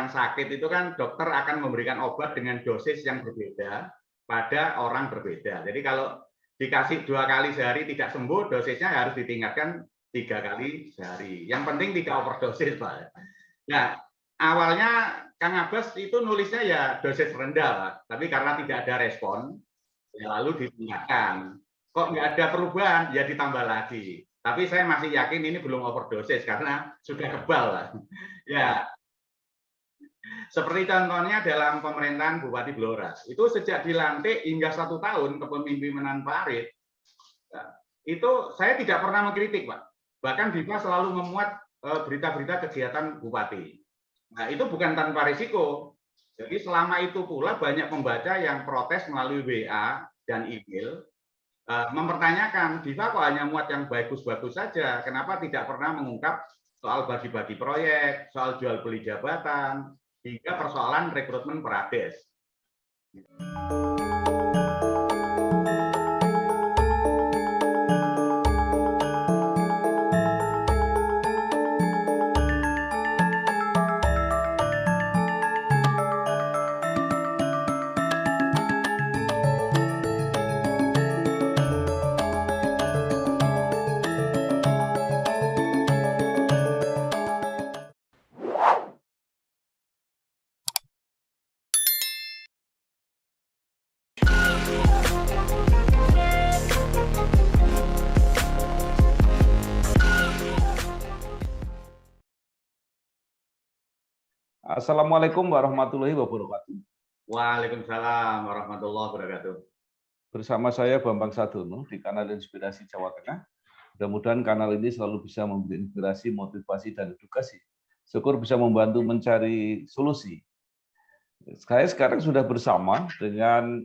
orang sakit itu kan dokter akan memberikan obat dengan dosis yang berbeda pada orang berbeda. Jadi kalau dikasih 2 kali sehari tidak sembuh, dosisnya harus ditingkatkan 3 kali sehari. Yang penting tidak overdosis, Pak. Nah, awalnya Kang Abbas itu nulisnya ya dosis rendah, Pak. Tapi karena tidak ada respon, ya lalu ditingkatkan. Kok nggak ada perubahan, ya ditambah lagi. Tapi saya masih yakin ini belum overdosis karena sudah kebal, Pak. Ya, seperti contohnya dalam pemerintahan Bupati Blora, itu sejak dilantik hingga 1 tahun kepemimpinan Pak Arit, itu saya tidak pernah mengkritik, Pak. Bahkan Diva selalu memuat berita-berita kegiatan Bupati. Nah, itu bukan tanpa risiko. Jadi selama itu pula banyak pembaca yang protes melalui WA dan email, mempertanyakan, Diva kok hanya muat yang bagus-bagus saja, kenapa tidak pernah mengungkap soal bagi-bagi proyek, soal jual beli jabatan, hingga persoalan rekrutmen perades. Assalamualaikum warahmatullahi wabarakatuh. Waalaikumsalam warahmatullahi wabarakatuh. Bersama saya Bambang Sadono di kanal Inspirasi Jawa Tengah. Mudah-mudahan kanal ini selalu bisa memberi inspirasi, motivasi, dan edukasi. Syukur bisa membantu mencari solusi. Saya sekarang sudah bersama dengan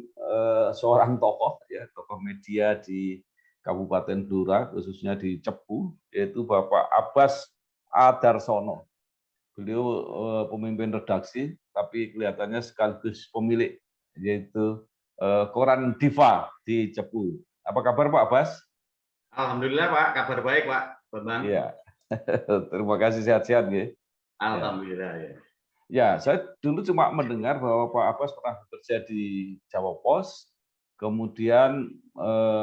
seorang tokoh, ya, tokoh media di Kabupaten Blora, khususnya di Cepu, yaitu Bapak Abbas Adarsono. Beliau pemimpin redaksi, tapi kelihatannya sekaligus pemilik, yaitu koran Diva di Cepu. Apa kabar Pak Abbas? Alhamdulillah Pak, kabar baik Pak Bambang. Iya, terima kasih, sehat-sehat ya. Alhamdulillah ya. Ya, saya dulu cuma mendengar bahwa Pak Abbas pernah bekerja di Jawa Pos, kemudian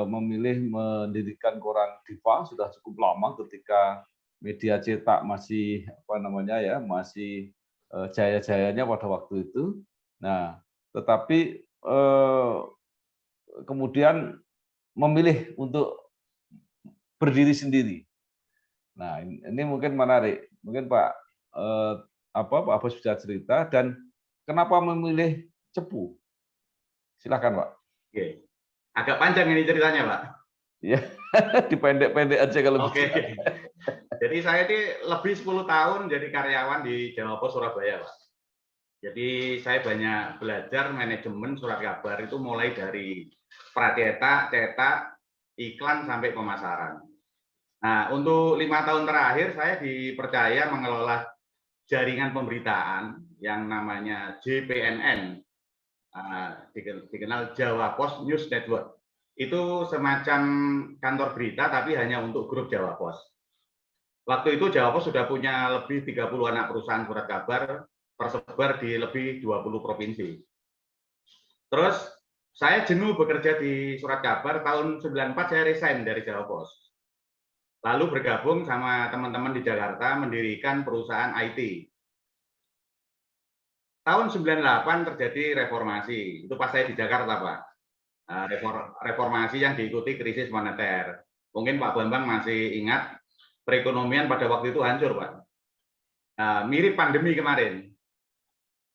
memilih mendirikan koran Diva sudah cukup lama ketika media cetak masih masih jaya-jayanya pada waktu itu. Nah, tetapi kemudian memilih untuk berdiri sendiri. Nah, ini mungkin menarik. Mungkin Pak Abbas bisa cerita, dan kenapa memilih Cepu? Silakan Pak. Oke. Agak panjang ini ceritanya Pak. Ya, dipendek-pendek aja kalau Oke. bisa. Jadi saya ini lebih 10 tahun jadi karyawan di Jawa Pos Surabaya, Pak. Jadi saya banyak belajar manajemen surat kabar itu mulai dari pracetak, cetak, iklan sampai pemasaran. Nah, untuk 5 tahun terakhir saya dipercaya mengelola jaringan pemberitaan yang namanya JPNN, dikenal Jawa Pos News Network. Itu semacam kantor berita tapi hanya untuk grup Jawa Pos. Waktu itu Jawa Pos sudah punya lebih 30 anak perusahaan surat kabar tersebar di lebih 20 provinsi. Terus saya jenuh bekerja di surat kabar, tahun 94 saya resign dari Jawa Pos. Lalu bergabung sama teman-teman di Jakarta mendirikan perusahaan IT. Tahun 98 terjadi reformasi, itu pas saya di Jakarta Pak. Reformasi yang diikuti krisis moneter. Mungkin Pak Bambang masih ingat, perekonomian pada waktu itu hancur, Pak. Mirip pandemi kemarin.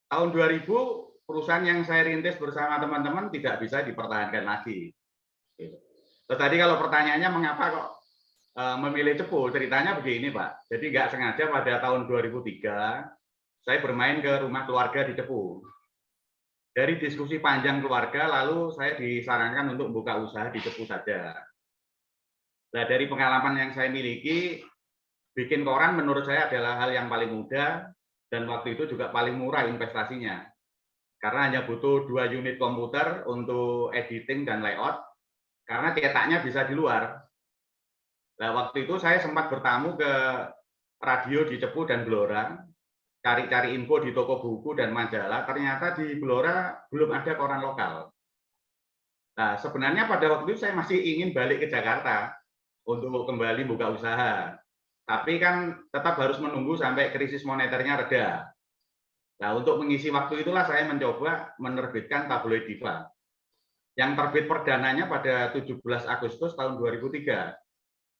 Tahun 2000, perusahaan yang saya rintis bersama teman-teman tidak bisa dipertahankan lagi. Terus tadi kalau pertanyaannya mengapa kok memilih Cepu, ceritanya begini, Pak. Jadi nggak sengaja pada tahun 2003, saya bermain ke rumah keluarga di Cepu. Dari diskusi panjang keluarga, lalu saya disarankan untuk membuka usaha di Cepu saja. Nah, dari pengalaman yang saya miliki, bikin koran menurut saya adalah hal yang paling mudah, dan waktu itu juga paling murah investasinya. Karena hanya butuh 2 unit komputer untuk editing dan layout, karena cetaknya bisa di luar. Nah, waktu itu saya sempat bertamu ke radio di Cepu dan Blora. cari-cari info di toko buku dan majalah, ternyata di Blora belum ada koran lokal. Nah, sebenarnya pada waktu itu saya masih ingin balik ke Jakarta untuk kembali buka usaha. Tapi kan tetap harus menunggu sampai krisis moneternya reda. Nah, untuk mengisi waktu itulah saya mencoba menerbitkan tabloid Diva. Yang terbit perdananya pada 17 Agustus tahun 2003.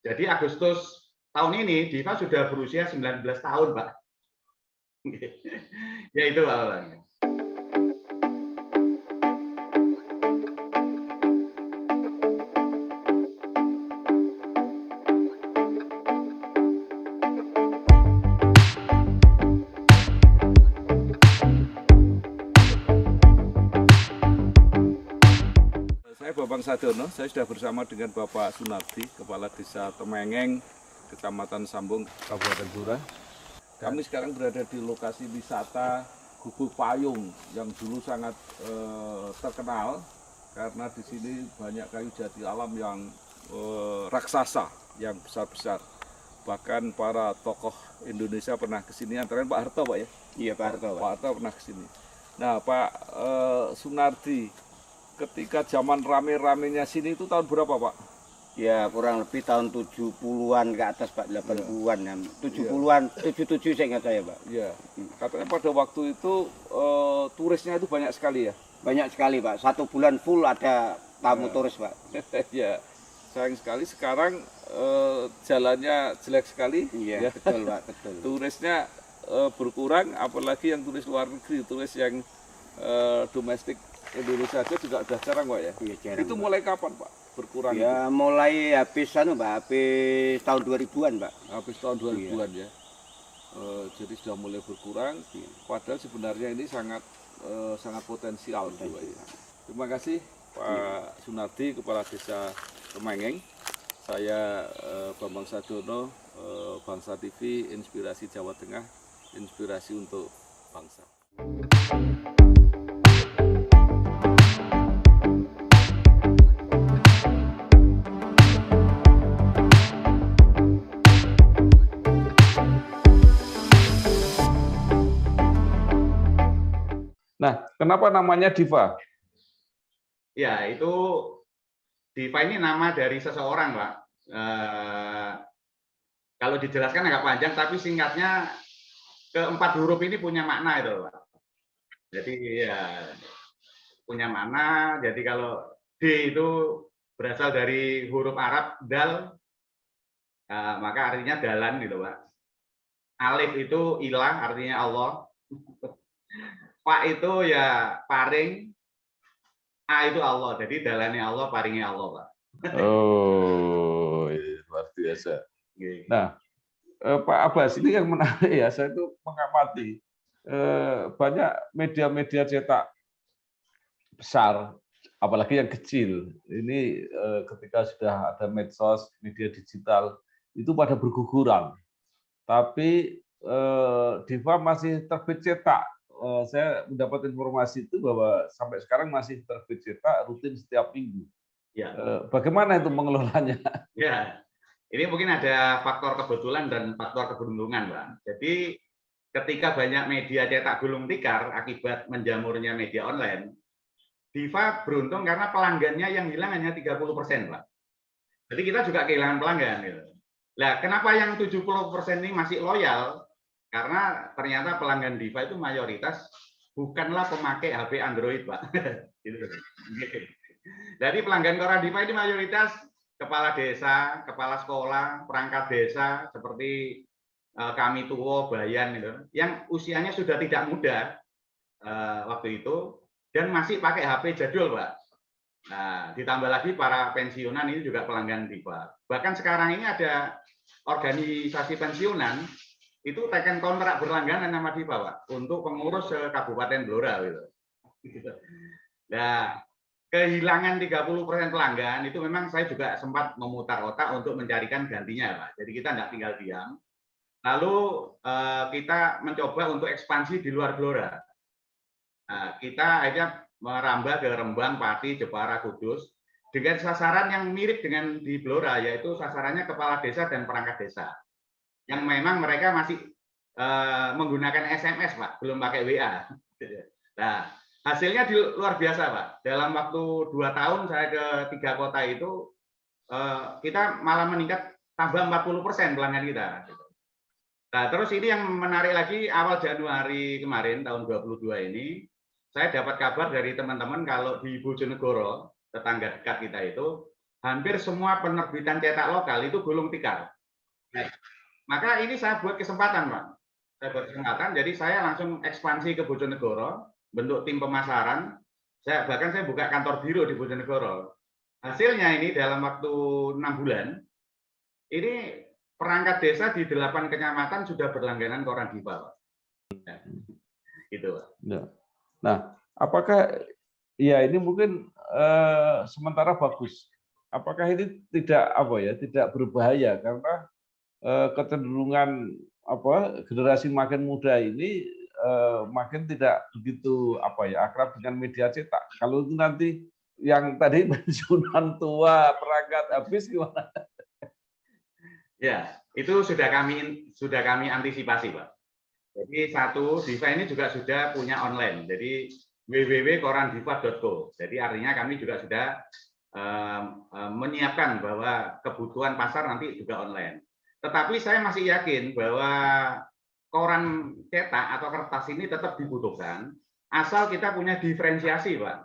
Jadi Agustus tahun ini Diva sudah berusia 19 tahun, Pak. Ya itu awalnya. Saya Bambang Sadono, saya sudah bersama dengan Bapak Sunardi, Kepala Desa Temengeng, Kecamatan Sambung, Kabupaten Blora. Kami sekarang berada di lokasi wisata Gubuk Payung yang dulu sangat terkenal karena di sini banyak kayu jati alam yang raksasa, yang besar-besar. Bahkan para tokoh Indonesia pernah ke sini, antara Pak Harto, Pak ya? Iya, Pak Harto. Pak Harto pernah ke sini. Nah, Pak Sunardi, ketika zaman rame-ramenya sini itu tahun berapa, Pak? Ya, kurang lebih tahun 70-an ke atas, Pak, 80-an. Ya. 70-an, 77 saya ingat saya, Pak. Iya. Katanya pada waktu itu turisnya itu banyak sekali ya? Banyak sekali, Pak. 1 bulan full ada tamu turis, Pak. Ya, sayang sekali sekarang jalannya jelek sekali. Iya, ya. betul, Pak, betul. Turisnya berkurang, apalagi yang turis luar negeri, turis yang domestik Indonesia aja juga udah jarang, Pak ya? Iya, jarang, itu Pak. mulai kapan, Pak? Berkurang Ya, itu? mulai habis Pak, habis tahun 2000-an, Pak. Habis tahun 2000-an ya. Jadi sudah mulai berkurang. Padahal sebenarnya ini sangat potensial, Pak ya. Terima kasih Pak Sunardi, Kepala Desa Temengeng. Saya Bambang Sadono, Bangsa TV, Inspirasi Jawa Tengah, inspirasi untuk bangsa. Nah, kenapa namanya Diva? Ya, itu Diva ini nama dari seseorang, Pak. Kalau dijelaskan agak panjang, tapi singkatnya keempat huruf ini punya makna itu, Pak. Jadi ya punya makna. Jadi kalau D itu berasal dari huruf Arab dal, maka artinya dalan gitu, Pak. Alif itu ilah, artinya Allah. Pak itu ya paring, A itu Allah, jadi dalannya Allah, paringnya Allah, Pak. Oh, luar biasa. Nah, Pak Abbas, ini yang menarik ya, saya itu mengamati banyak media-media cetak besar, apalagi yang kecil. Ini ketika sudah ada medsos, media digital, itu pada berguguran. Tapi Diva masih terbit cetak. Saya mendapat informasi itu bahwa sampai sekarang masih terbit cetak rutin setiap minggu. Ya. Bagaimana itu mengelolanya? Ya, ini mungkin ada faktor kebetulan dan faktor keberuntungan, Pak. Jadi ketika banyak media cetak gulung tikar akibat menjamurnya media online, Diva beruntung karena pelanggannya yang hilang hanya 30%, Pak. Jadi kita juga kehilangan pelanggan. Gitu. Nah, kenapa yang 70% ini masih loyal? Karena ternyata pelanggan Diva itu mayoritas bukanlah pemakai HP Android, Pak. Jadi pelanggan koran Diva ini mayoritas kepala desa, kepala sekolah, perangkat desa seperti kami tua, bayan gitu, yang usianya sudah tidak muda waktu itu dan masih pakai HP jadul, Pak. Nah, ditambah lagi para pensiunan ini juga pelanggan Diva. Bahkan sekarang ini ada organisasi pensiunan itu teken kontrak berlangganan sama Diva, Pak, untuk pengurus Kabupaten Blora gitu. Nah, kehilangan 30% pelanggan itu memang saya juga sempat memutar otak untuk mencarikan gantinya, Pak. Jadi kita nggak tinggal diam. Lalu kita mencoba untuk ekspansi di luar Blora. Nah, kita akhirnya merambah ke Rembang, Pati, Jepara, Kudus dengan sasaran yang mirip dengan di Blora, yaitu sasarannya kepala desa dan perangkat desa. Yang memang mereka masih menggunakan SMS, Pak, belum pakai WA. Nah, hasilnya luar biasa, Pak. Dalam waktu 2 tahun saya ke 3 kota itu, kita malah meningkat tambah 40% pelanggan kita. Nah, terus ini yang menarik lagi, awal Januari kemarin, tahun 22 ini, saya dapat kabar dari teman-teman kalau di Bojonegoro, tetangga dekat kita itu, hampir semua penerbitan cetak lokal itu gulung tikar. Nah, maka ini saya buat kesempatan, Pak. Saya buat kesempatan, jadi saya langsung ekspansi ke Bojonegoro, bentuk tim pemasaran, bahkan saya buka kantor biro di Bojonegoro. Hasilnya ini dalam waktu 6 bulan, ini perangkat desa di 8 kecamatan sudah berlangganan koran Diva, Pak. Nah, gitu, Pak. Nah, apakah ya ini mungkin sementara bagus? Apakah ini tidak berbahaya karena kecenderungan generasi makin muda ini makin tidak begitu akrab dengan media cetak. Kalau itu nanti yang tadi pensiunan tua perangkat habis gimana? Ya, itu sudah kami antisipasi, Pak. Jadi Diva ini juga sudah punya online. Jadi www.korandiva.co. Jadi artinya kami juga sudah menyiapkan bahwa kebutuhan pasar nanti juga online. Tetapi saya masih yakin bahwa koran cetak atau kertas ini tetap dibutuhkan, asal kita punya diferensiasi, Pak.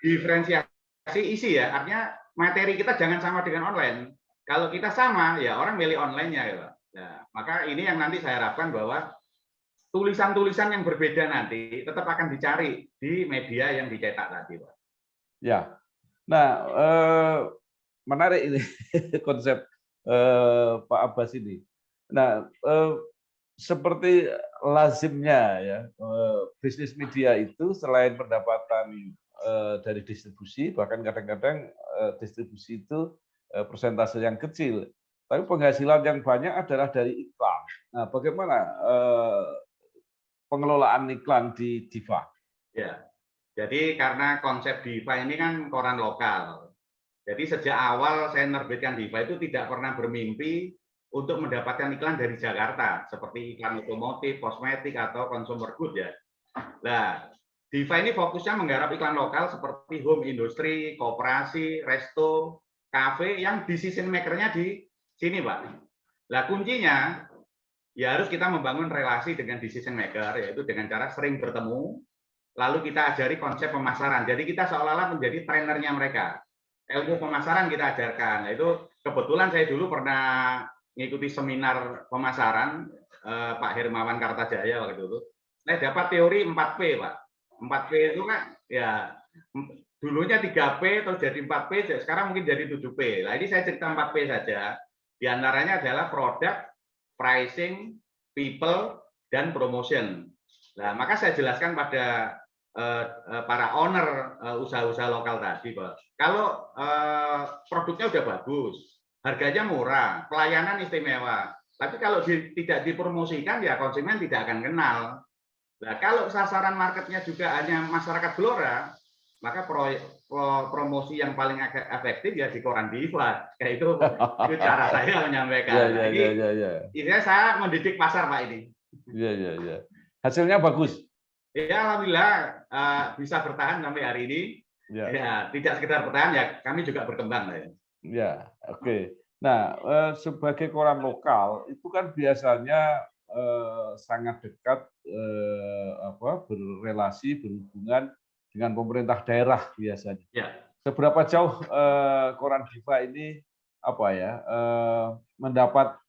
Diferensiasi isi ya, artinya materi kita jangan sama dengan online. Kalau kita sama, ya orang milih online-nya, ya, Pak. Nah, maka ini yang nanti saya harapkan bahwa tulisan-tulisan yang berbeda nanti tetap akan dicari di media yang dicetak tadi, Pak. Ya, nah menarik ini konsep Pak Abbas ini. Nah, seperti lazimnya ya bisnis media itu selain pendapatan dari distribusi, bahkan kadang-kadang distribusi itu persentase yang kecil, tapi penghasilan yang banyak adalah dari iklan. Nah, bagaimana pengelolaan iklan di Diva? Ya, jadi karena konsep Diva ini kan koran lokal. Jadi sejak awal saya menerbitkan Diva itu tidak pernah bermimpi untuk mendapatkan iklan dari Jakarta, seperti iklan otomotif, kosmetik, atau consumer good ya. Nah, Diva ini fokusnya menggarap iklan lokal seperti home industry, koperasi, resto, kafe yang decision maker-nya di sini, Pak. Nah, kuncinya ya harus kita membangun relasi dengan decision maker, yaitu dengan cara sering bertemu, lalu kita ajari konsep pemasaran. Jadi kita seolah-olah menjadi trainernya mereka. Ilmu pemasaran kita ajarkan. Nah, itu kebetulan saya dulu pernah mengikuti seminar pemasaran Pak Hermawan Kartajaya waktu itu. Saya dapat teori 4P, Pak. 4P itu kan ya dulunya 3P terus jadi 4P, sekarang mungkin jadi 7P. Nah, ini saya cerita 4P saja. Di antaranya adalah produk, pricing, people, dan promotion. Nah, maka saya jelaskan pada para owner usaha-usaha lokal tadi, Pak. Kalau produknya udah bagus, harganya murah, pelayanan istimewa, tapi kalau tidak dipromosikan ya konsumen tidak akan kenal. Nah, kalau sasaran marketnya juga hanya masyarakat Blora, maka promosi yang paling efektif ya di koran Diva. Kayak itu cara saya menyampaikan. Ini saya mendidik pasar, Pak, ini. Iya. Hasilnya bagus. Ya, alhamdulillah bisa bertahan sampai hari ini. Ya, tidak sekedar bertahan ya, kami juga berkembang. Ya, oke. Nah, sebagai koran lokal itu kan biasanya sangat dekat berrelasi, berhubungan dengan pemerintah daerah biasanya. Ya. Seberapa jauh koran Diva ini mendapat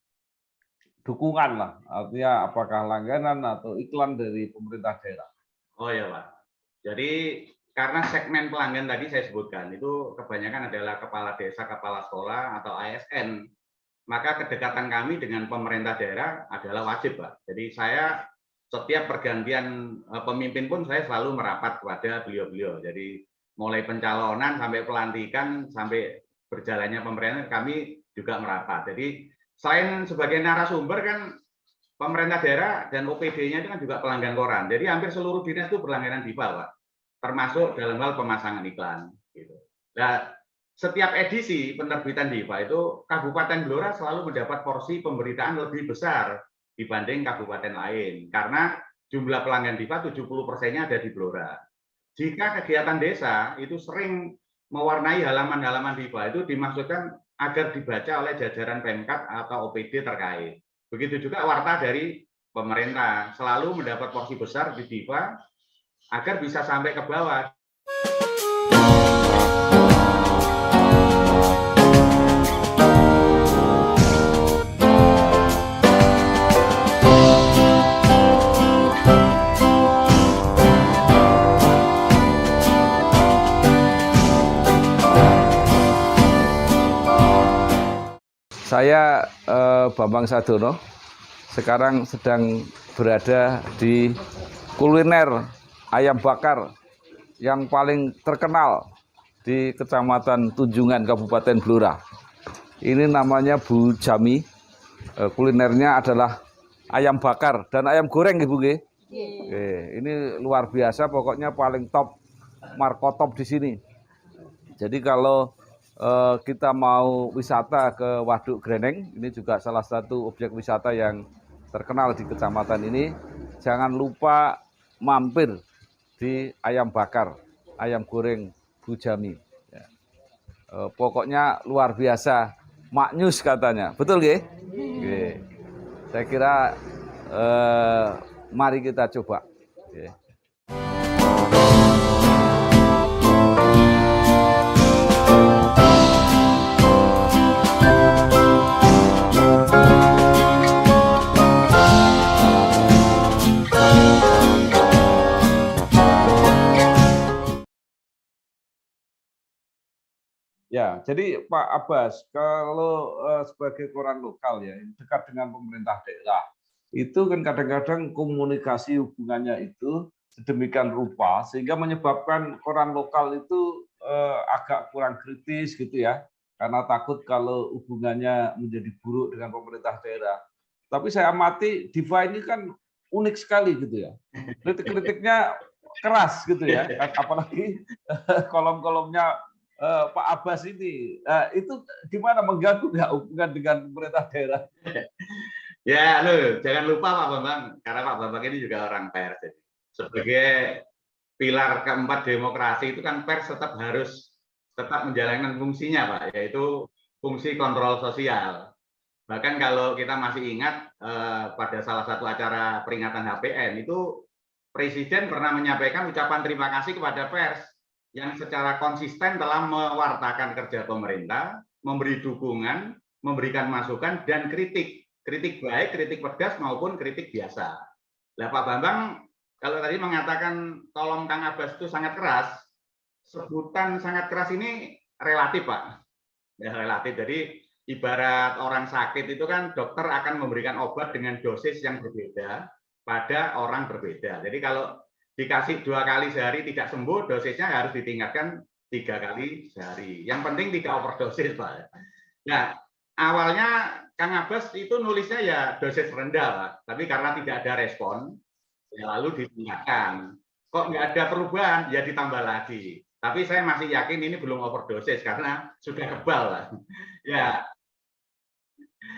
dukungan lah, artinya apakah langganan atau iklan dari pemerintah daerah? Oh ya, Pak. Jadi karena segmen pelanggan tadi saya sebutkan itu kebanyakan adalah kepala desa, kepala sekolah atau ASN, maka kedekatan kami dengan pemerintah daerah adalah wajib, Pak. Jadi saya setiap pergantian pemimpin pun saya selalu merapat kepada beliau-beliau. Jadi mulai pencalonan sampai pelantikan sampai berjalannya pemerintahan kami juga merapat. Jadi selain sebagai narasumber kan pemerintah daerah dan OPD-nya itu kan juga pelanggan koran. Jadi hampir seluruh dinas itu berlangganan Diva, Pak. Termasuk dalam hal pemasangan iklan. Gitu. Nah, setiap edisi penerbitan Diva itu Kabupaten Blora selalu mendapat porsi pemberitaan lebih besar dibanding kabupaten lain. Karena jumlah pelanggan Diva 70%-nya ada di Blora. Jika kegiatan desa itu sering mewarnai halaman-halaman Diva, itu dimaksudkan agar dibaca oleh jajaran Pemkat atau OPD terkait. Begitu juga warta dari pemerintah, selalu mendapat porsi besar di Diva agar bisa sampai ke bawah. Saya Bambang Sadono, sekarang sedang berada di kuliner ayam bakar yang paling terkenal di Kecamatan Tunjungan, Kabupaten Blora. Ini namanya Bu Jami. Kulinernya adalah ayam bakar dan ayam goreng, Ibu. Ini luar biasa, pokoknya paling top, markotop di sini. Jadi kalau kita mau wisata ke Waduk Greneng, ini juga salah satu objek wisata yang terkenal di kecamatan ini. Jangan lupa mampir di ayam bakar, ayam goreng Bu Jami. Pokoknya luar biasa, maknyus katanya, betul nggih? Saya kira mari kita coba. Ya, jadi Pak Abbas, kalau sebagai koran lokal ya, dekat dengan pemerintah daerah, itu kan kadang-kadang komunikasi hubungannya itu sedemikian rupa sehingga menyebabkan koran lokal itu agak kurang kritis gitu ya, karena takut kalau hubungannya menjadi buruk dengan pemerintah daerah. Tapi saya amati Diva ini kan unik sekali gitu ya, kritik-kritiknya keras gitu ya, apalagi kolom-kolomnya Pak Abbas ini, itu gimana, mengganggu nggak hubungan dengan pemerintah daerah? Ya, jangan lupa Pak Bambang, karena Pak Bambang ini juga orang pers. Sebagai pilar keempat demokrasi itu kan pers harus tetap menjalankan fungsinya, Pak, yaitu fungsi kontrol sosial. Bahkan kalau kita masih ingat pada salah satu acara peringatan HPN itu Presiden pernah menyampaikan ucapan terima kasih kepada pers yang secara konsisten telah mewartakan kerja pemerintah, memberi dukungan, memberikan masukan, dan kritik. Kritik baik, kritik pedas, maupun kritik biasa. Nah, Pak Bambang, kalau tadi mengatakan tolong Kang Abbas itu sangat keras, sebutan sangat keras ini relatif, Pak. Ya, relatif. Jadi, ibarat orang sakit itu kan dokter akan memberikan obat dengan dosis yang berbeda pada orang berbeda. Jadi, kalau dikasih 2 kali sehari tidak sembuh, dosisnya harus ditingkatkan 3 kali sehari. Yang penting tidak overdosis, Pak. Nah, awalnya Kang Abbas itu nulisnya ya dosis rendah, Pak. Tapi karena tidak ada respon, ya lalu ditingkatkan. Kok nggak ada perubahan, ya ditambah lagi. Tapi saya masih yakin ini belum overdosis karena sudah kebal, Pak. Ya,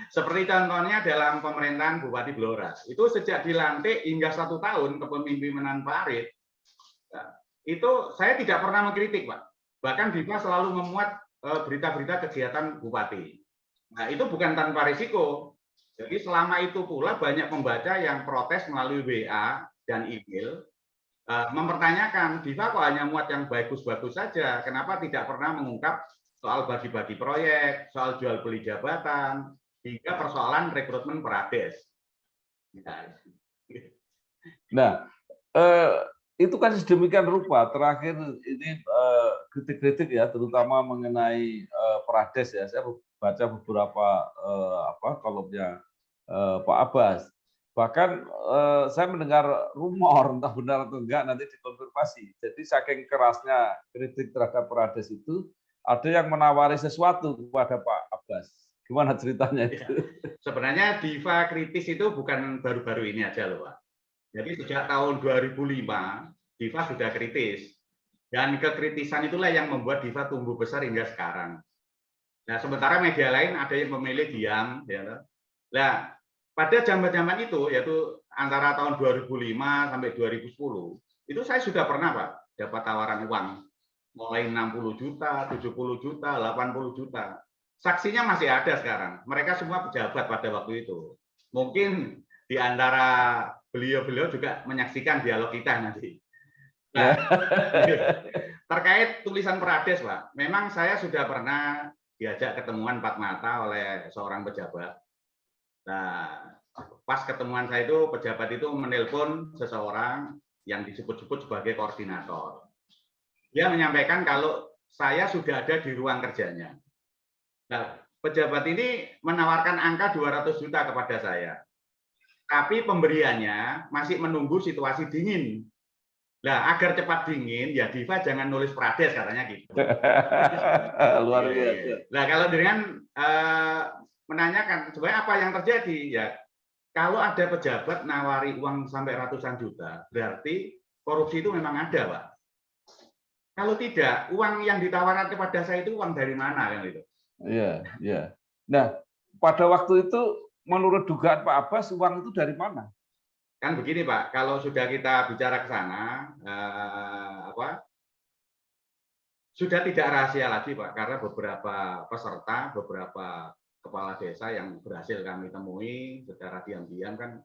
seperti contohnya dalam pemerintahan Bupati Blora, itu sejak dilantik hingga 1 tahun kepemimpinan Pak Arit, itu saya tidak pernah mengkritik, Pak. Bahkan Diva selalu memuat berita-berita kegiatan Bupati. Nah, itu bukan tanpa risiko. Jadi selama itu pula banyak pembaca yang protes melalui WA dan email, mempertanyakan, Diva kok hanya muat yang bagus-bagus saja, kenapa tidak pernah mengungkap soal bagi-bagi proyek, soal jual beli jabatan, hingga persoalan rekrutmen perades. Nah, itu kan sedemikian rupa. Terakhir ini kritik-kritik ya, terutama mengenai perades ya. Saya baca beberapa kolomnya Pak Abbas. Bahkan saya mendengar rumor, entah benar atau enggak, nanti dikonfirmasi. Jadi saking kerasnya kritik terhadap perades itu, ada yang menawari sesuatu kepada Pak Abbas. Gimana ceritanya itu? Ya, sebenarnya Diva kritis itu bukan baru-baru ini aja loh, Pak. Jadi sejak tahun 2005, Diva sudah kritis. Dan kekritisan itulah yang membuat Diva tumbuh besar hingga sekarang. Nah, sementara media lain ada yang memilih diam. Ya. Nah, pada zaman itu, yaitu antara tahun 2005 sampai 2010, itu saya sudah pernah Pak dapat tawaran uang mulai 60 juta, 70 juta, 80 juta. Saksinya masih ada sekarang. Mereka semua pejabat pada waktu itu. Mungkin di antara beliau-beliau juga menyaksikan dialog kita nanti. Nah, terkait tulisan Prades, Pak, memang saya sudah pernah diajak ketemuan empat mata oleh seorang pejabat. Nah, pas ketemuan saya itu, pejabat itu menelpon seseorang yang disebut-sebut sebagai koordinator. Dia menyampaikan kalau saya sudah ada di ruang kerjanya. Nah, pejabat ini menawarkan angka 200 juta kepada saya. Tapi pemberiannya masih menunggu situasi dingin. Nah, agar cepat dingin, ya Diva jangan nulis Prades, katanya gitu. Luar biasa. Nah, kalau dengan menanyakan sebenarnya apa yang terjadi, ya kalau ada pejabat nawari uang sampai ratusan juta, berarti korupsi itu memang ada, Pak. Kalau tidak, uang yang ditawarkan kepada saya itu uang dari mana, kan itu? Iya, iya. Nah, pada waktu itu menurut dugaan Pak Abbas uang itu dari mana? Kan begini Pak, kalau sudah kita bicara ke sana, sudah tidak rahasia lagi Pak, karena beberapa peserta, beberapa kepala desa yang berhasil kami temui secara diam-diam kan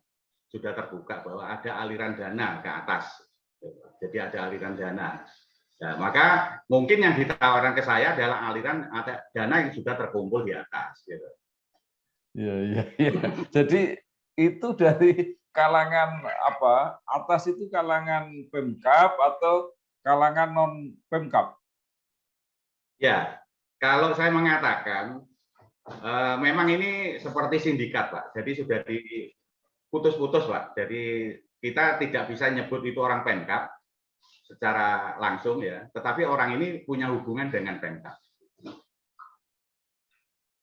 sudah terbuka bahwa ada aliran dana ke atas. Jadi ada aliran dana. Nah, maka mungkin yang ditawarkan ke saya adalah aliran dana yang sudah terkumpul di atas. Gitu. Iya. Jadi itu dari kalangan apa? Atas itu kalangan Pemkab atau kalangan non Pemkab? Ya, kalau saya mengatakan memang ini seperti sindikat Pak. Jadi sudah diputus-putus Pak. Jadi kita tidak bisa nyebut itu orang Pemkab secara langsung ya, tetapi orang ini punya hubungan dengan Pemkab.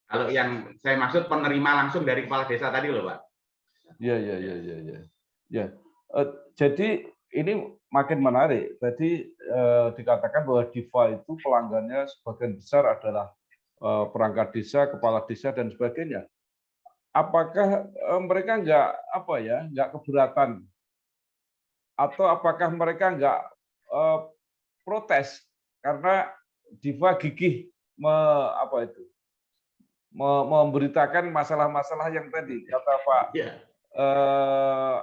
Kalau yang saya maksud penerima langsung dari kepala desa tadi loh, Pak. Ya. Jadi ini makin menarik. Tadi dikatakan bahwa Diva itu pelanggannya sebagian besar adalah perangkat desa, kepala desa dan sebagainya. Apakah mereka nggak keberatan? Atau apakah mereka nggak protes karena Diva gigih memberitakan masalah-masalah yang tadi kata Pak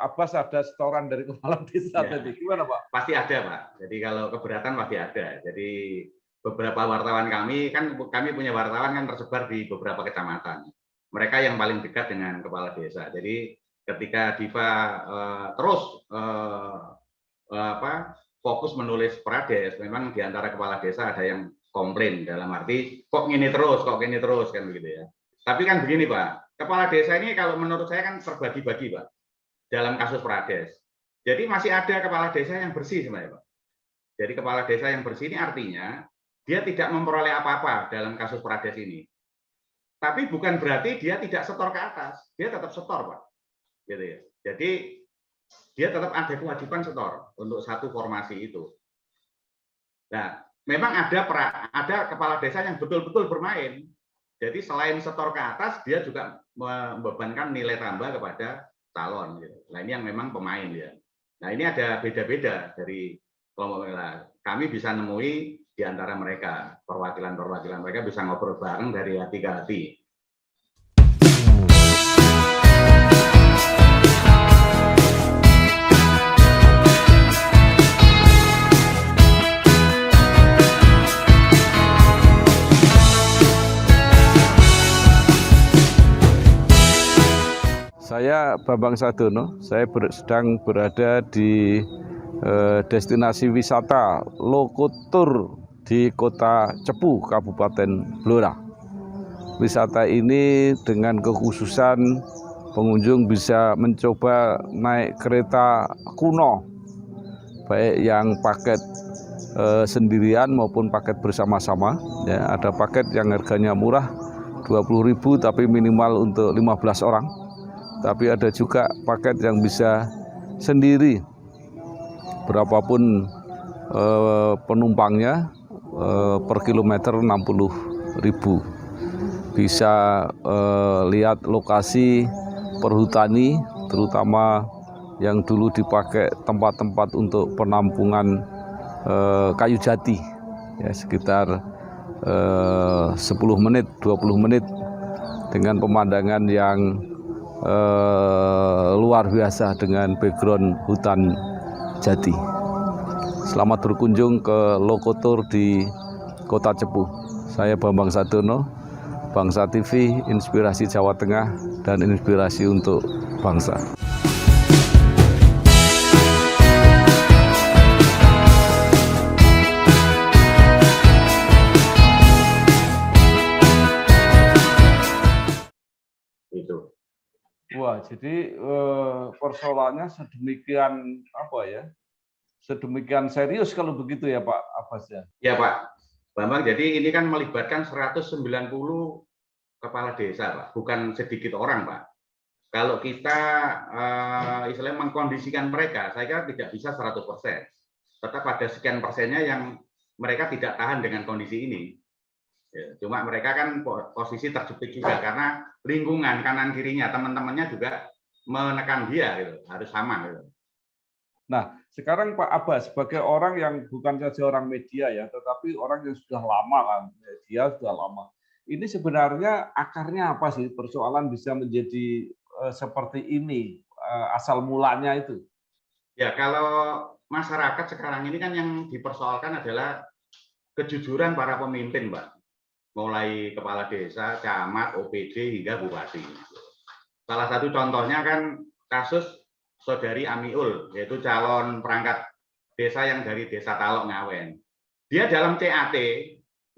Abbas ada setoran dari kepala desa tadi. Gimana Pak? Pasti ada Pak. Jadi kalau keberatan pasti ada. Jadi beberapa wartawan kami punya wartawan kan tersebar di beberapa kecamatan. Mereka yang paling dekat dengan kepala desa. Jadi ketika Diva terus fokus menulis Prades, memang di antara kepala desa ada yang komplain dalam arti kok gini terus kan begitu ya. Tapi kan begini Pak, kepala desa ini kalau menurut saya kan terbagi-bagi Pak dalam kasus Prades. Jadi masih ada kepala desa yang bersih sebenarnya Pak. Jadi kepala desa yang bersih ini artinya dia tidak memperoleh apa-apa dalam kasus Prades ini. Tapi bukan berarti dia tidak setor ke atas, dia tetap setor Pak. Gitu ya. Jadi dia tetap ada kewajiban setor untuk satu formasi itu. Nah, memang ada kepala desa yang betul-betul bermain. Jadi selain setor ke atas, dia juga membebankan nilai tambah kepada calon. Gitu. Nah, ini yang memang pemain ya. Nah, ini ada beda-beda dari kelompok kami bisa nemui di antara mereka, perwakilan-perwakilan mereka bisa ngobrol bareng dari hati ke hati. Saya Bambang Sadono, saya sedang berada di destinasi wisata Lokotur di Kota Cepu, Kabupaten Blora. Wisata ini dengan kekhususan pengunjung bisa mencoba naik kereta kuno, baik yang paket sendirian maupun paket bersama-sama. Ya, ada paket yang harganya murah 20.000 tapi minimal untuk 15 orang. Tapi ada juga paket yang bisa sendiri, berapapun penumpangnya per kilometer 60.000. Bisa lihat lokasi perhutani, terutama yang dulu dipakai tempat-tempat untuk penampungan kayu jati, ya, sekitar 10 menit, 20 menit dengan pemandangan yang luar biasa dengan background hutan jati. Selamat berkunjung ke Lokotur di Kota Cepu. Saya Bambang Sadono, Bangsa TV, inspirasi Jawa Tengah dan inspirasi untuk bangsa. Itu. Wah, jadi persoalannya sedemikian apa ya? Sedemikian serius kalau begitu ya Pak Abbas ya? Ya Pak Bambang, jadi ini kan melibatkan 190 kepala desa Pak, bukan sedikit orang Pak. Kalau kita istilahnya mengkondisikan mereka, saya kira tidak bisa 100%. Tetap ada sekian persennya yang mereka tidak tahan dengan kondisi ini. Ya, cuma mereka kan posisi terjepit juga karena lingkungan kanan kirinya, teman-temannya juga menekan dia, gitu. Harus sama. Gitu. Nah, sekarang Pak Abbas sebagai orang yang bukan saja orang media ya, tetapi orang yang sudah lama kan, media sudah lama. Ini sebenarnya akarnya apa sih persoalan bisa menjadi seperti ini, asal mulanya itu? Ya, kalau masyarakat sekarang ini kan yang dipersoalkan adalah kejujuran para pemimpin, Mbak. Mulai kepala desa, camat, OPD, hingga bupati. Salah satu contohnya kan kasus Saudari Amiul, yaitu calon perangkat desa yang dari Desa Talok Ngawen. Dia dalam CAT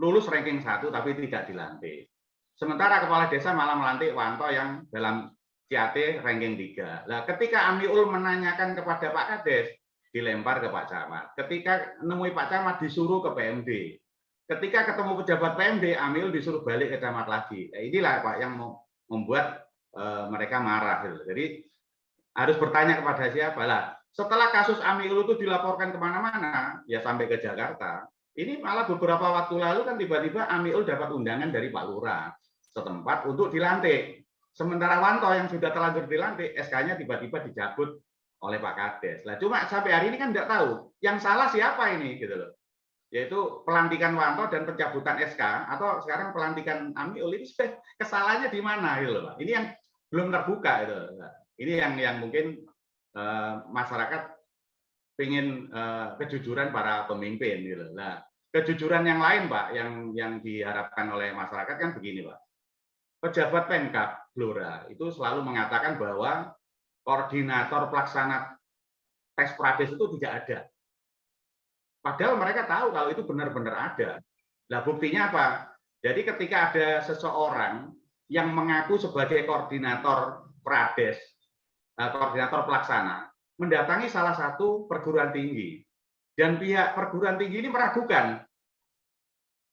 lulus ranking 1 tapi tidak dilantik. Sementara kepala desa malah melantik Wanto yang dalam CAT ranking 3. Nah, ketika Amiul menanyakan kepada Pak Kades, dilempar ke Pak Camat. Ketika menemui Pak Camat disuruh ke PMD. Ketika ketemu pejabat PMD, Amiul disuruh balik ke camat lagi. Nah, inilah Pak yang membuat mereka marah. Jadi harus bertanya kepada siapa lah. Setelah kasus Amiul itu dilaporkan kemana-mana, ya sampai ke Jakarta. Ini malah beberapa waktu lalu kan tiba-tiba Amiul dapat undangan dari Pak Lurah setempat untuk dilantik. Sementara Wanto yang sudah terlanjur dilantik, SK-nya tiba-tiba dicabut oleh Pak Kades. Lah cuma sampai hari ini kan tidak tahu yang salah siapa ini gitu loh. Yaitu pelantikan Wanto dan pencabutan SK atau sekarang pelantikan Amiul ini kesalahannya di mana gitu loh Pak. Ini yang belum terbuka itu. Ini yang mungkin masyarakat ingin kejujuran para pemimpin gitu. Nah, kejujuran yang lain Pak yang diharapkan oleh masyarakat kan begini Pak. Pejabat Pemkab Blora itu selalu mengatakan bahwa koordinator pelaksana tes Prades itu tidak ada. Padahal mereka tahu kalau itu benar-benar ada. Nah, buktinya apa? Jadi ketika ada seseorang yang mengaku sebagai koordinator Prades, koordinator pelaksana, mendatangi salah satu perguruan tinggi. Dan pihak perguruan tinggi ini meragukan.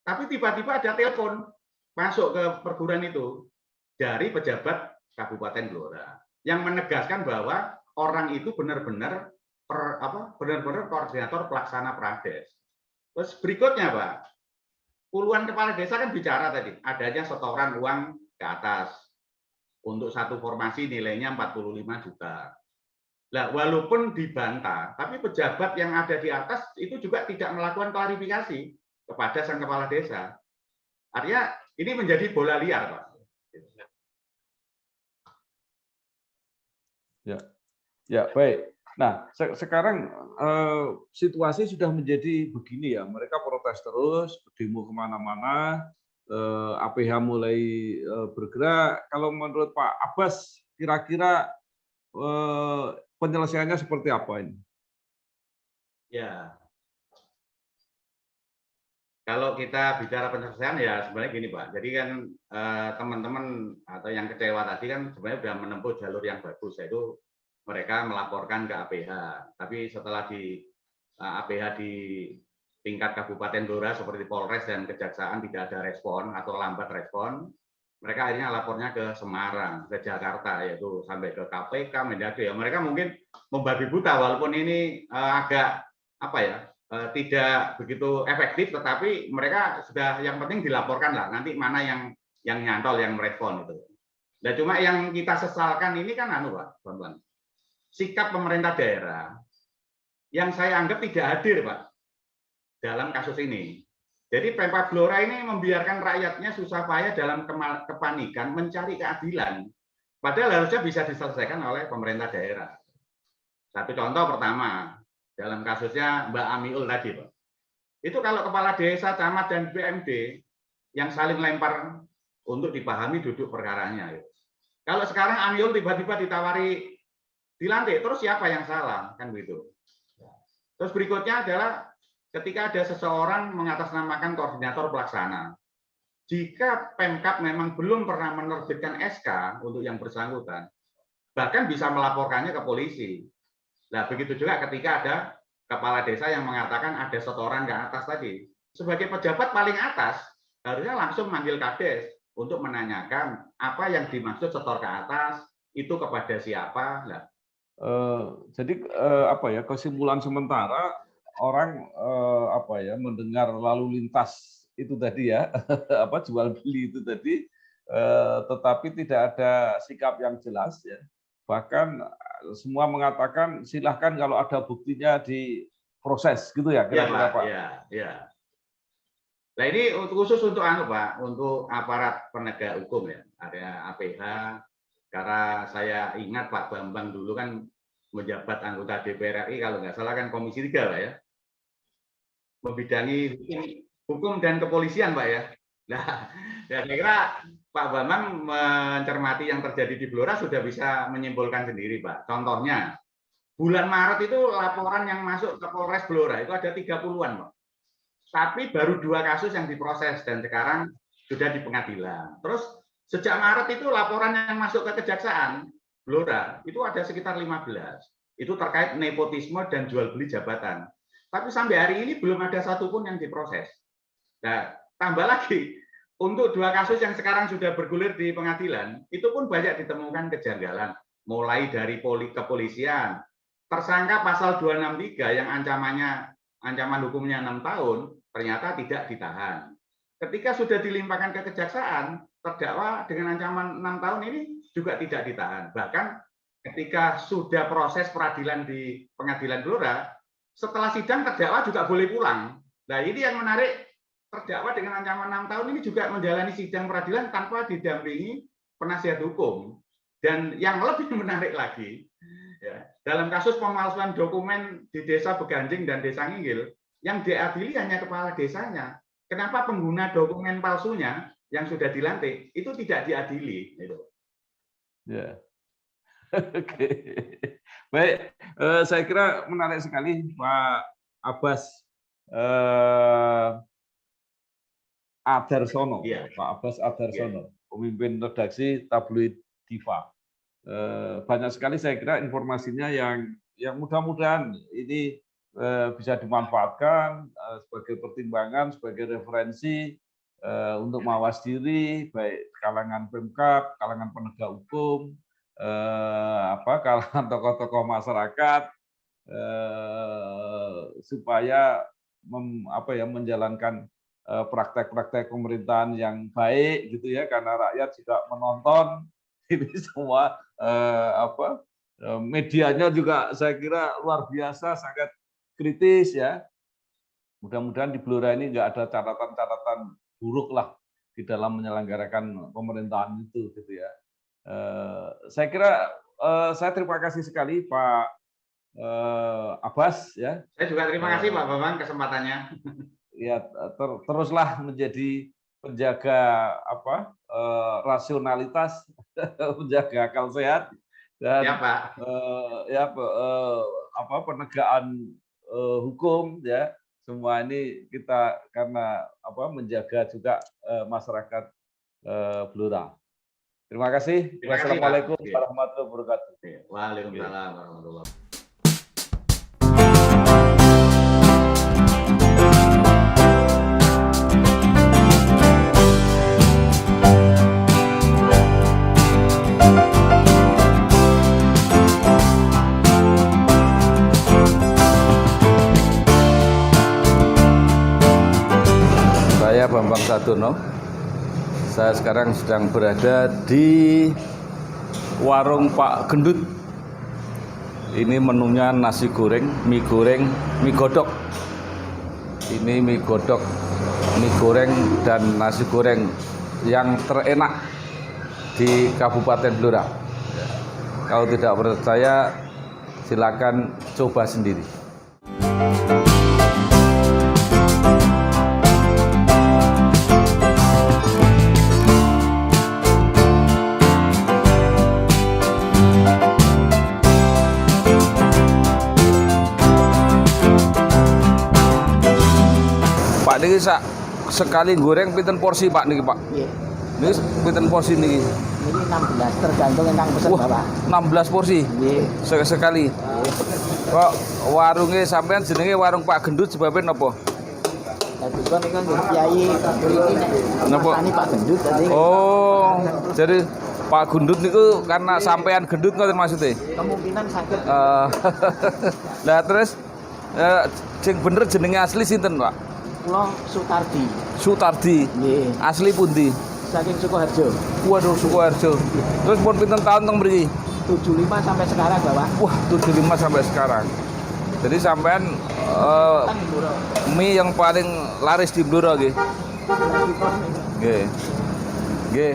Tapi tiba-tiba ada telepon masuk ke perguruan itu dari pejabat Kabupaten Blora yang menegaskan bahwa orang itu benar-benar koordinator pelaksana Prades. Terus berikutnya, Pak, puluhan kepala desa kan bicara tadi, adanya setoran uang ke atas. Untuk satu formasi nilainya 45 juta. Nah, walaupun dibantah, tapi pejabat yang ada di atas itu juga tidak melakukan klarifikasi kepada sang kepala desa. Artinya ini menjadi bola liar, Pak. Ya, baik. Nah, sekarang situasi sudah menjadi begini ya. Mereka protes terus, demo kemana-mana. APH mulai bergerak. Kalau menurut Pak Abbas, kira-kira penyelesaiannya seperti apa ini? Ya, kalau kita bicara penyelesaian ya sebenarnya gini Pak. Jadi kan teman-teman atau yang kecewa tadi kan sebenarnya sudah menempuh jalur yang bagus, yaitu mereka melaporkan ke APH. Tapi setelah di APH di tingkat Kabupaten Blora seperti Polres dan Kejaksaan tidak ada respon atau lambat respon, mereka akhirnya lapornya ke Semarang, ke Jakarta, yaitu sampai ke KPK, Mendagri. Ya, mereka mungkin membabi buta, walaupun ini agak apa ya, tidak begitu efektif, tetapi mereka sudah yang penting dilaporkan lah. Nanti mana yang nyantol, yang merespon itu. Nah, cuma yang kita sesalkan ini kan Pak Bambang, sikap pemerintah daerah yang saya anggap tidak hadir Pak dalam kasus ini. Jadi Pemkab Blora ini membiarkan rakyatnya susah payah dalam kepanikan mencari keadilan. Padahal harusnya bisa diselesaikan oleh pemerintah daerah. Satu contoh pertama, dalam kasusnya Mbak Amiul tadi, Pak. Itu kalau kepala desa, camat, dan BMD yang saling lempar untuk dipahami duduk perkaranya. Kalau sekarang Amiul tiba-tiba ditawari dilantik, terus siapa yang salah? Kan begitu. Terus berikutnya adalah ketika ada seseorang mengatasnamakan koordinator pelaksana, jika Pemkab memang belum pernah menerbitkan SK untuk yang bersangkutan, bahkan bisa melaporkannya ke polisi. Nah, begitu juga ketika ada kepala desa yang mengatakan ada setoran ke atas tadi. Sebagai pejabat paling atas, harusnya langsung manggil Kades untuk menanyakan apa yang dimaksud setor ke atas, itu kepada siapa. Nah, jadi apa ya, kesimpulan sementara orang mendengar lalu lintas itu tadi ya, jual beli itu tadi, tetapi tidak ada sikap yang jelas ya. Bahkan semua mengatakan silahkan kalau ada buktinya diproses gitu ya kira-kira Pak. Iya. Nah ini khusus untuk Pak, untuk aparat penegak hukum ya, area APH. Karena saya ingat Pak Bambang dulu kan menjabat anggota DPR RI kalau nggak salah kan Komisi 3 Pak ya, membidangi hukum dan kepolisian Pak ya. Nah, saya kira Pak Bambang mencermati yang terjadi di Blora sudah bisa menyimpulkan sendiri Pak. Contohnya, bulan Maret itu laporan yang masuk ke Polres Blora itu ada 30-an Pak. Tapi baru 2 kasus yang diproses dan sekarang sudah di pengadilan. Terus sejak Maret itu laporan yang masuk ke Kejaksaan Blora itu ada sekitar 15. Itu terkait nepotisme dan jual beli jabatan. Tapi sampai hari ini belum ada satupun yang diproses. Nah, tambah lagi, untuk 2 kasus yang sekarang sudah bergulir di pengadilan, itu pun banyak ditemukan kejanggalan. Mulai dari kepolisian, tersangka pasal 263 yang ancaman hukumnya 6 tahun, ternyata tidak ditahan. Ketika sudah dilimpahkan ke Kejaksaan, terdakwa dengan ancaman 6 tahun ini juga tidak ditahan. Bahkan ketika sudah proses peradilan di pengadilan Blora, setelah sidang terdakwa juga boleh pulang. Nah ini yang menarik, terdakwa dengan ancaman 6 tahun ini juga menjalani sidang peradilan tanpa didampingi penasihat hukum. Dan yang lebih menarik lagi, ya, dalam kasus pemalsuan dokumen di Desa Beganjing dan Desa Nginggil, yang diadili hanya kepala desanya. Kenapa pengguna dokumen palsunya yang sudah dilantik itu tidak diadili? Gitu. Ya. Oke. Baik, saya kira menarik sekali Pak Abbas Adarsono, Ya. Pak Abbas Adarsono, pemimpin redaksi tabloid Diva. Banyak sekali saya kira informasinya yang mudah-mudahan ini bisa dimanfaatkan sebagai pertimbangan, sebagai referensi untuk mawas diri, baik kalangan Pemkab, kalangan penegak hukum, kalangan tokoh-tokoh masyarakat, supaya menjalankan praktek-praktek pemerintahan yang baik gitu ya, karena rakyat juga menonton ini semua, medianya juga saya kira luar biasa, sangat kritis ya. Mudah-mudahan di Blora ini nggak ada catatan-catatan buruk lah di dalam menyelenggarakan pemerintahan itu gitu ya. Saya kira saya terima kasih sekali Pak Abbas ya. Saya juga terima kasih Pak Bambang kesempatannya. Ya, teruslah menjadi penjaga rasionalitas, menjaga akal sehat dan ya, Pak. Penegakan hukum ya. Semua ini kita karena menjaga juga masyarakat Blora. Terima kasih. Wassalamualaikum warahmatullahi wabarakatuh. Waalaikumsalam warahmatullahi wabarakatuh. Saya Bambang Sadono. Saya sekarang sedang berada di warung Pak Gendut. Ini menunya nasi goreng, mie godok. Ini mie godok, mie goreng dan nasi goreng yang terenak di Kabupaten Blora. Kalau tidak percaya, silakan coba sendiri. Pak niki sekali goreng pinten porsi Pak niki Pak? Iya. Niki pinten porsi niki? Ini 16 tergantung yang pesen Bapak. 16 porsi. Nggih. Sekali. Kok warungnya sampean jenenge warung Pak Gendut sebabnya napa? Dadi kon iki kan kiai mriki nek Napa? masani Pak Gendut tadi. Oh, jadi Pak Gendut niku karena sampean gendut ngoten maksudnya? Kemungkinan sakit Lah terus sing bener jenenge asli sinten, Pak? kula Sutardi. Sutardi. Nggih. Asli pundi? Saking Sukoharjo. Waduh, Sukoharjo. Terus pun pinten tahun teng mriki? 75 sampai sekarang, Bapak. Wah, 75 sampai sekarang. Jadi sampean Tang Blora. mie yang paling laris di Blora nggih. Lagi pon. Nggih. Nggih.